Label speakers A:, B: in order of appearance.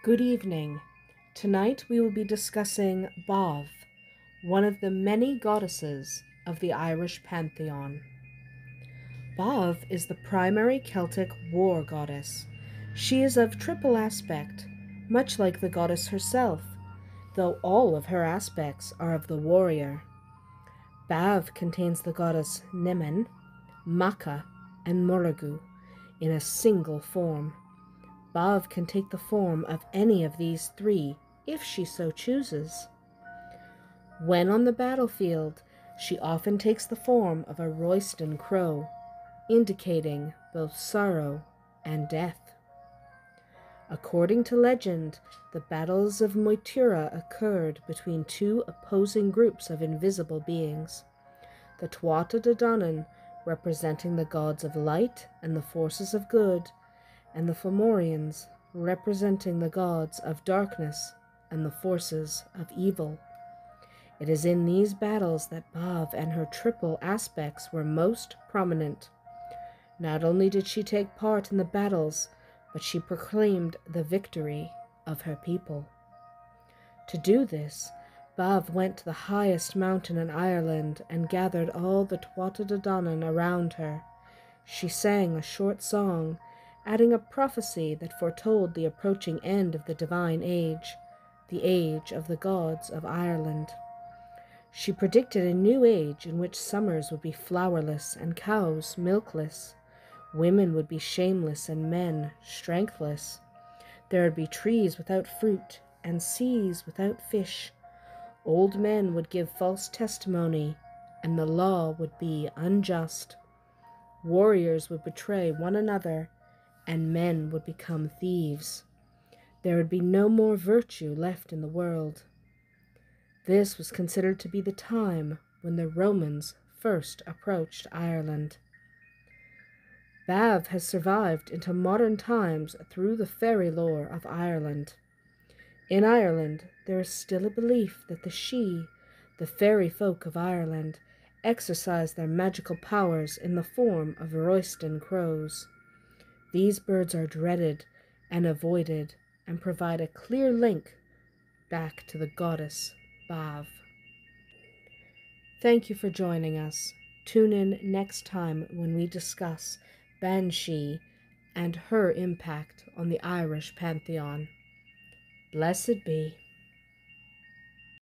A: Good evening. Tonight we will be discussing Badb, one of the many goddesses of the Irish pantheon. Badb is the primary Celtic war goddess. She is of triple aspect, much like the goddess herself, though all of her aspects are of the warrior. Badb contains the goddess Neman, Macha, and Morrígan in a single form. Badb can take the form of any of these three, if she so chooses. When on the battlefield, she often takes the form of a royston crow, indicating both sorrow and death. According to legend, the battles of Moytura occurred between two opposing groups of invisible beings. The Tuatha Dé Danann, representing the gods of light and the forces of good, and the Morrígans, representing the gods of darkness and the forces of evil. It is in these battles that Badb and her triple aspects were most prominent. Not only did she take part in the battles, but she proclaimed the victory of her people. To do this, Badb went to the highest mountain in Ireland and gathered all the Tuatha Dé Danann around her. She sang a short song, adding a prophecy that foretold the approaching end of the divine age, the age of the gods of Ireland. She predicted a new age in which summers would be flowerless and cows milkless. Women would be shameless and men strengthless. There would be trees without fruit and seas without fish. Old men would give false testimony, and the law would be unjust. Warriors would betray one another, and men would become thieves. There would be no more virtue left in the world. This was considered to be the time when the Romans first approached Ireland. Badb has survived into modern times through the fairy lore of Ireland. In Ireland, there is still a belief that the fairy folk of Ireland, exercise their magical powers in the form of royston crows. These birds are dreaded and avoided and provide a clear link back to the goddess Badb. Thank you for joining us. Tune in next time when we discuss Banshee and her impact on the Irish pantheon. Blessed be.